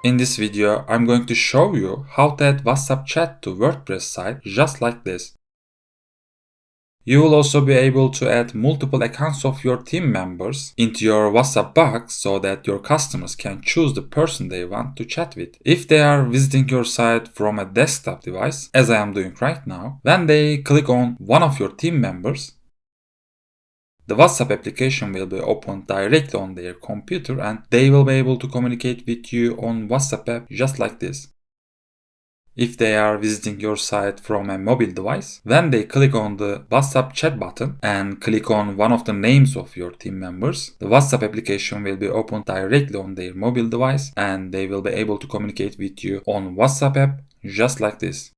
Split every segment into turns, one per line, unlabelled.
In this video, I'm going to show you how to add WhatsApp chat to WordPress site just like this. You will also be able to add multiple accounts of your team members into your WhatsApp box so that your customers can choose the person they want to chat with. If they are visiting your site from a desktop device, as I am doing right now, when they click on one of your team members, the WhatsApp application will be opened directly on their computer and they will be able to communicate with you on WhatsApp app just like this. If they are visiting your site from a mobile device, when they click on the WhatsApp chat button and click on one of the names of your team members, the WhatsApp application will be opened directly on their mobile device and they will be able to communicate with you on WhatsApp app just like this.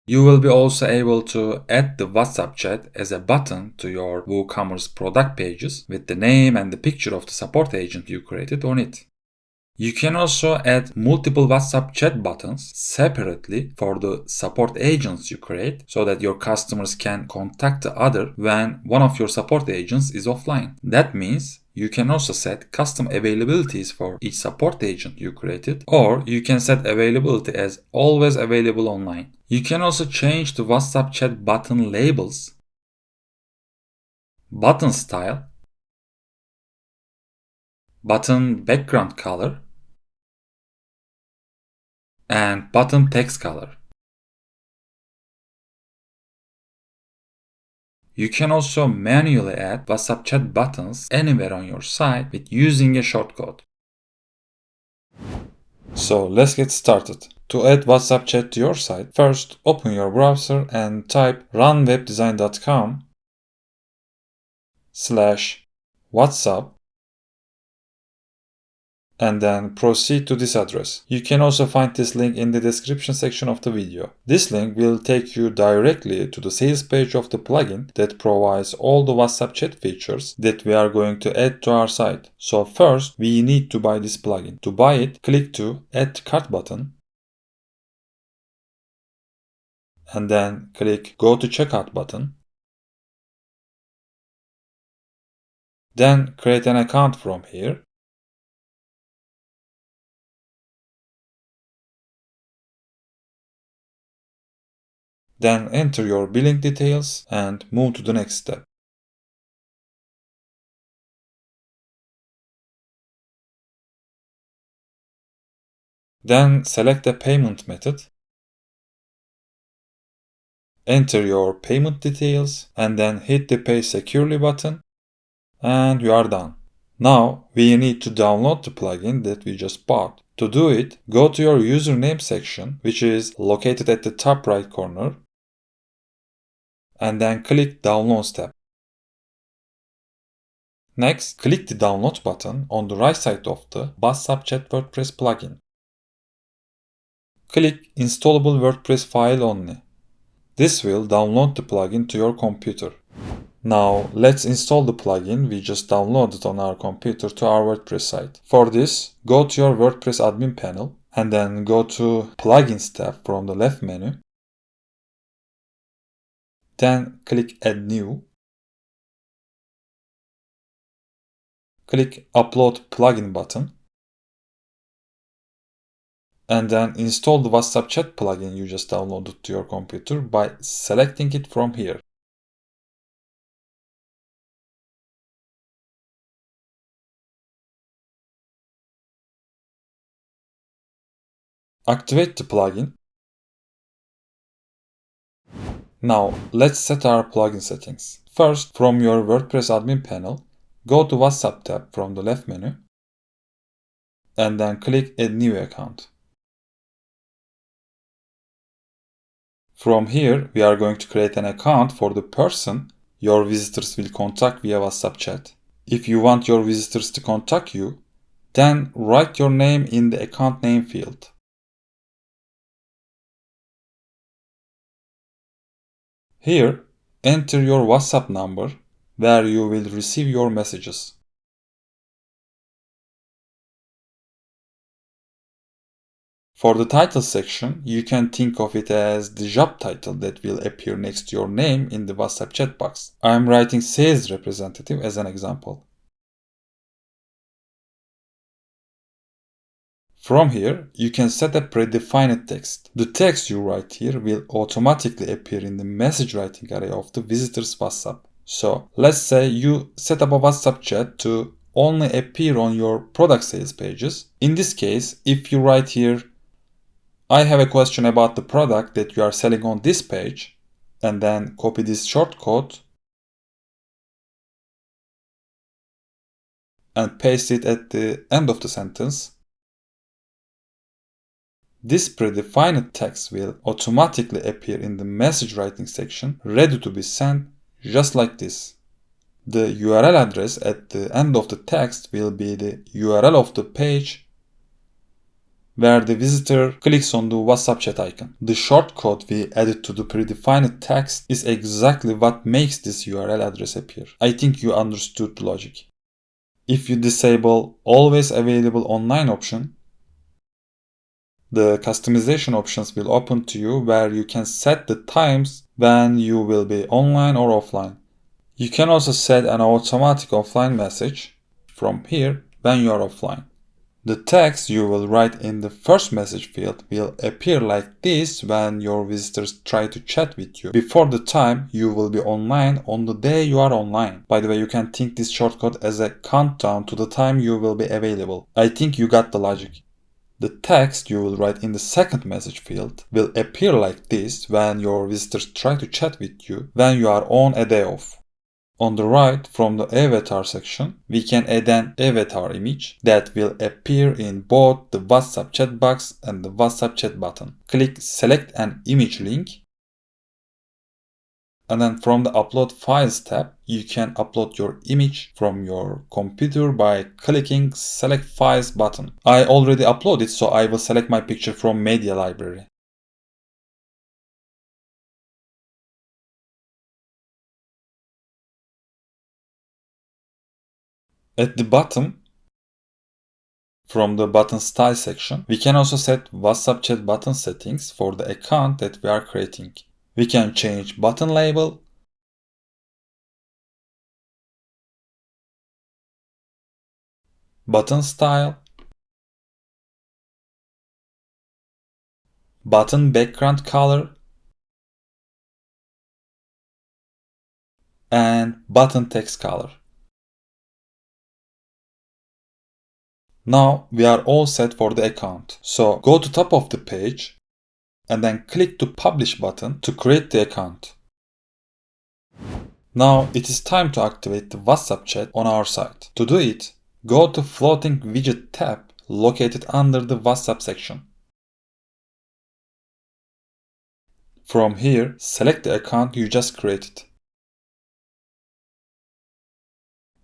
You will be also able to add the WhatsApp chat as a button to your WooCommerce product pages with the name and the picture of the support agent you created on it. You can also add multiple WhatsApp chat buttons separately for the support agents you create so that your customers can contact the other when one of your support agents is offline. That means you can also set custom availabilities for each support agent you created, or you can set availability as always available online. You can also change the WhatsApp chat button labels, button style, button background color, and button text color. You can also manually add WhatsApp chat buttons anywhere on your site with using a shortcode. So let's get started. To add WhatsApp chat to your site, first open your browser and type runwebdesign.com/WhatsApp and then proceed to this address. You can also find this link in the description section of the video. This link will take you directly to the sales page of the plugin that provides all the WhatsApp chat features that we are going to add to our site. So first, we need to buy this plugin. To buy it, click to Add Cart button and then click Go to Checkout button. Then create an account from here. Then enter your billing details and move to the next step. Then select a payment method. Enter your payment details and then hit the Pay Securely button and you are done. Now we need to download the plugin that we just bought. To do it, go to your username section, which is located at the top right corner, and then click Downloads tab. Next, click the Download button on the right side of the WhatsApp Chat WordPress plugin. Click Installable WordPress file only. This will download the plugin to your computer. Now let's install the plugin we just downloaded on our computer to our WordPress site. For this, go to your WordPress admin panel and then go to Plugins tab from the left menu. Then click Add New. Click Upload Plugin button. And then install the WhatsApp chat plugin you just downloaded to your computer by selecting it from here. Activate the plugin. Now let's set our plugin settings. First, from your WordPress admin panel, go to WhatsApp tab from the left menu and then click Add New Account. From here, we are going to create an account for the person your visitors will contact via WhatsApp chat. If you want your visitors to contact you, then write your name in the account name field. Here, enter your WhatsApp number where you will receive your messages. For the title section, you can think of it as the job title that will appear next to your name in the WhatsApp chat box. I am writing sales representative as an example. From here, you can set a predefined text. The text you write here will automatically appear in the message writing area of the visitor's WhatsApp. So let's say you set up a WhatsApp chat to only appear on your product sales pages. In this case, if you write here, I have a question about the product that you are selling on this page, and then copy this shortcode and paste it at the end of the sentence, this predefined text will automatically appear in the message writing section, ready to be sent, just like this. The URL address at the end of the text will be the URL of the page where the visitor clicks on the WhatsApp chat icon. The shortcode we added to the predefined text is exactly what makes this URL address appear. I think you understood the logic. If you disable Always Available Online option, the customization options will open to you where you can set the times when you will be online or offline. You can also set an automatic offline message from here when you are offline. The text you will write in the first message field will appear like this when your visitors try to chat with you before the time you will be online on the day you are online. By the way, you can think this shortcut as a countdown to the time you will be available. I think you got the logic. The text you will write in the second message field will appear like this when your visitors try to chat with you when you are on a day off. On the right, from the avatar section, we can add an avatar image that will appear in both the WhatsApp chat box and the WhatsApp chat button. Click Select an Image link, and then from the Upload Files tab, you can upload your image from your computer by clicking Select Files button. I already uploaded, so I will select my picture from Media Library. At the bottom, from the button style section, we can also set WhatsApp chat button settings for the account that we are creating. We can change button label, button style, button background color, and button text color. Now we are all set for the account. So go to top of the page and then click the publish button to create the account. Now it is time to activate the WhatsApp chat on our site. To do it, go to Floating Widget tab located under the WhatsApp section. From here, select the account you just created.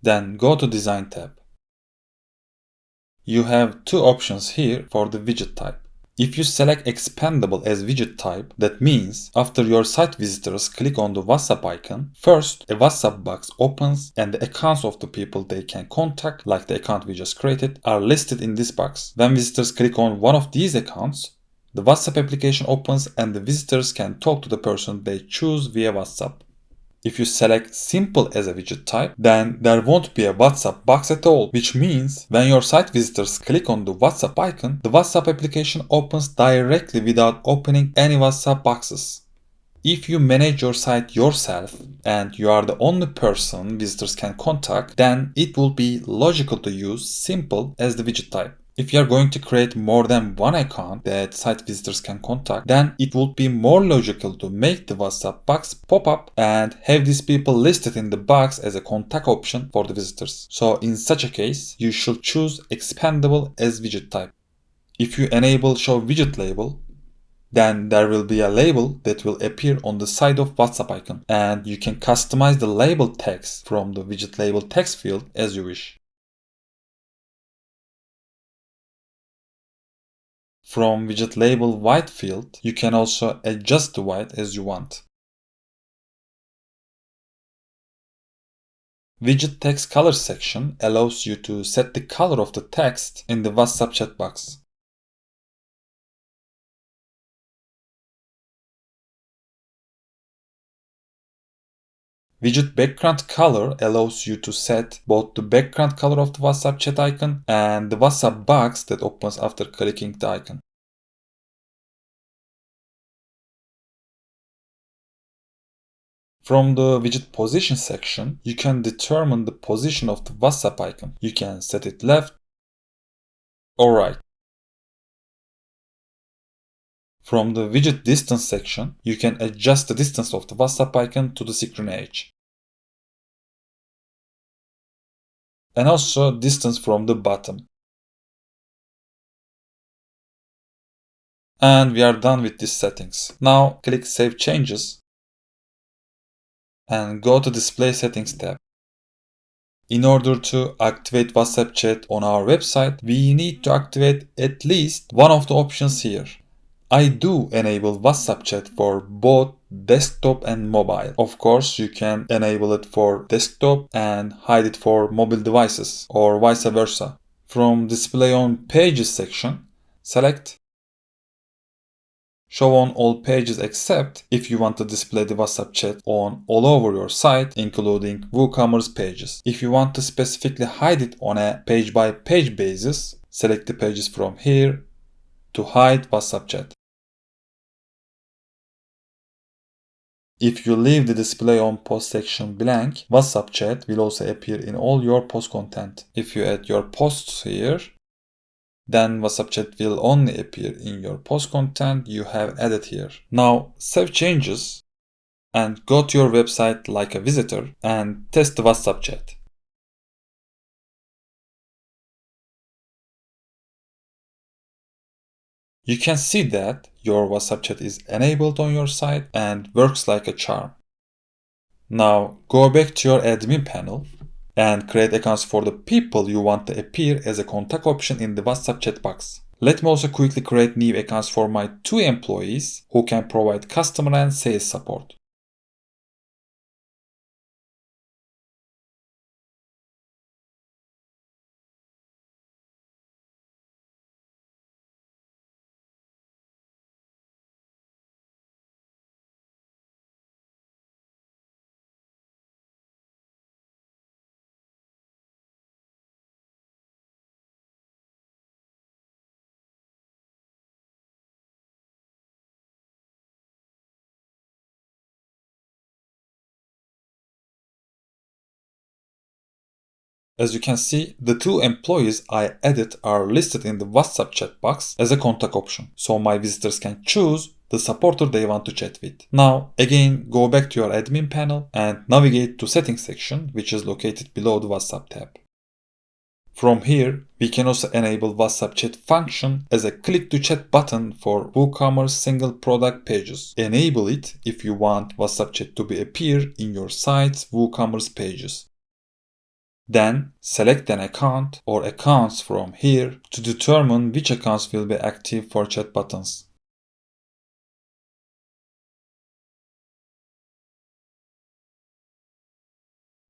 Then go to Design tab. You have two options here for the widget type. If you select expandable as widget type, that means after your site visitors click on the WhatsApp icon, first a WhatsApp box opens and the accounts of the people they can contact, like the account we just created, are listed in this box. When visitors click on one of these accounts, the WhatsApp application opens and the visitors can talk to the person they choose via WhatsApp. If you select simple as a widget type, then there won't be a WhatsApp box at all, which means when your site visitors click on the WhatsApp icon, the WhatsApp application opens directly without opening any WhatsApp boxes. If you manage your site yourself and you are the only person visitors can contact, then it will be logical to use simple as the widget type. If you are going to create more than one account that site visitors can contact, then it would be more logical to make the WhatsApp box pop up and have these people listed in the box as a contact option for the visitors. So in such a case, you should choose expandable as widget type. If you enable show widget label, then there will be a label that will appear on the side of WhatsApp icon, and you can customize the label text from the widget label text field as you wish. From widget label white field, you can also adjust the white as you want. Widget text color section allows you to set the color of the text in the WhatsApp chat box. Widget background color allows you to set both the background color of the WhatsApp chat icon and the WhatsApp box that opens after clicking the icon. From the widget position section, you can determine the position of the WhatsApp icon. You can set it left or right. From the widget distance section, you can adjust the distance of the WhatsApp icon to the screen edge. And also distance from the bottom. And we are done with these settings. Now click Save Changes and go to Display Settings tab. In order to activate WhatsApp chat on our website, we need to activate at least one of the options here. I do enable WhatsApp chat for both desktop and mobile. Of course, you can enable it for desktop and hide it for mobile devices or vice versa. From Display on Pages section, select Show on all pages except if you want to display the WhatsApp chat on all over your site, including WooCommerce pages. If you want to specifically hide it on a page-by-page basis, select the pages from here to hide WhatsApp chat. If you leave the display on post section blank, WhatsApp chat will also appear in all your post content. If you add your posts here, then WhatsApp chat will only appear in your post content you have added here. Now save changes and go to your website like a visitor and test the WhatsApp chat. You can see that your WhatsApp chat is enabled on your site and works like a charm. Now go back to your admin panel and create accounts for the people you want to appear as a contact option in the WhatsApp chat box. Let me also quickly create new accounts for my 2 employees who can provide customer and sales support. As you can see, the 2 employees I added are listed in the WhatsApp chat box as a contact option, so my visitors can choose the supporter they want to chat with. Now, again, go back to your admin panel and navigate to Settings section, which is located below the WhatsApp tab. From here, we can also enable WhatsApp chat function as a click to chat button for WooCommerce single product pages. Enable it if you want WhatsApp chat to appear in your site's WooCommerce pages. Then select an account or accounts from here to determine which accounts will be active for chat buttons.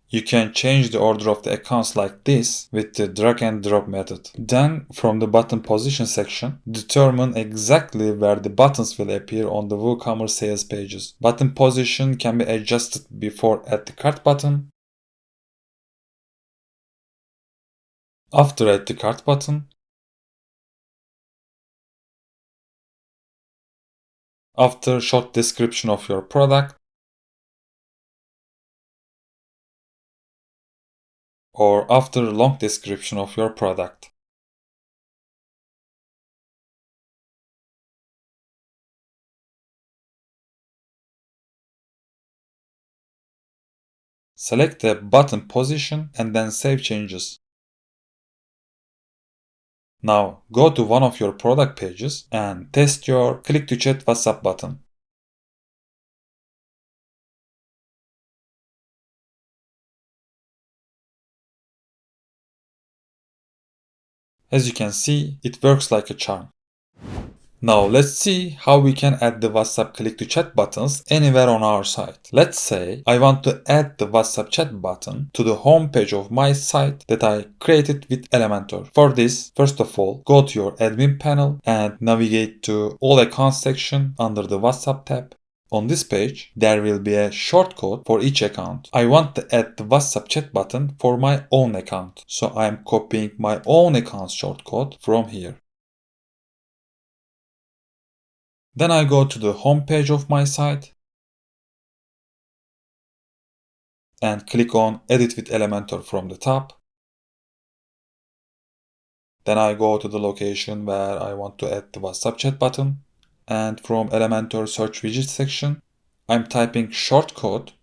You can change the order of the accounts like this with the drag and drop method. Then from the button position section, determine exactly where the buttons will appear on the WooCommerce sales pages. Button position can be adjusted before add the cart button, after add the cart button, after short description of your product, or after long description of your product. Select the button position and then save changes. Now go to one of your product pages and test your click to chat WhatsApp button. As you can see, it works like a charm. Now let's see how we can add the WhatsApp click to chat buttons anywhere on our site. Let's say I want to add the WhatsApp chat button to the home page of my site that I created with Elementor. For this, first of all, go to your admin panel and navigate to all accounts section under the WhatsApp tab. On this page, there will be a shortcode for each account. I want to add the WhatsApp chat button for my own account. So I am copying my own account shortcode from here. Then I go to the home page of my site and click on Edit with Elementor from the top. Then I go to the location where I want to add the WhatsApp chat button. And from Elementor search widget section, I'm typing shortcode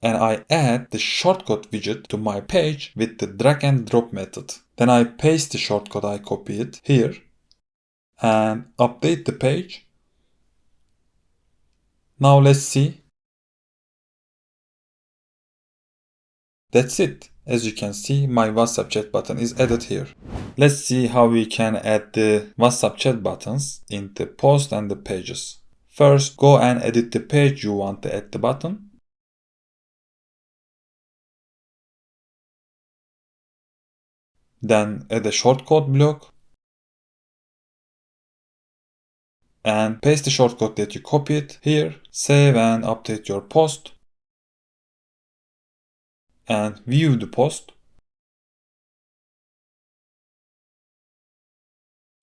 and I add the shortcode widget to my page with the drag and drop method. Then I paste the shortcode I copied here and update the page. Now let's see. That's it. As you can see, my WhatsApp chat button is added here. Let's see how we can add the WhatsApp chat buttons in the post and the pages. First, go and edit the page you want to add the button. Then add a shortcode block. And paste the shortcode that you copied here. Save and update your post. And view the post.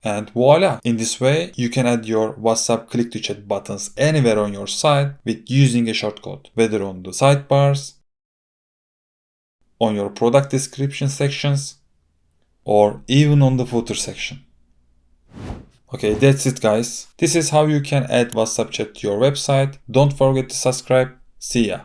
And voila! In this way, you can add your WhatsApp click-to-chat buttons anywhere on your site with using a shortcode, whether on the sidebars, on your product description sections, or even on the footer section. Okay, that's it guys. This is how you can add WhatsApp chat to your website. Don't forget to subscribe. See ya!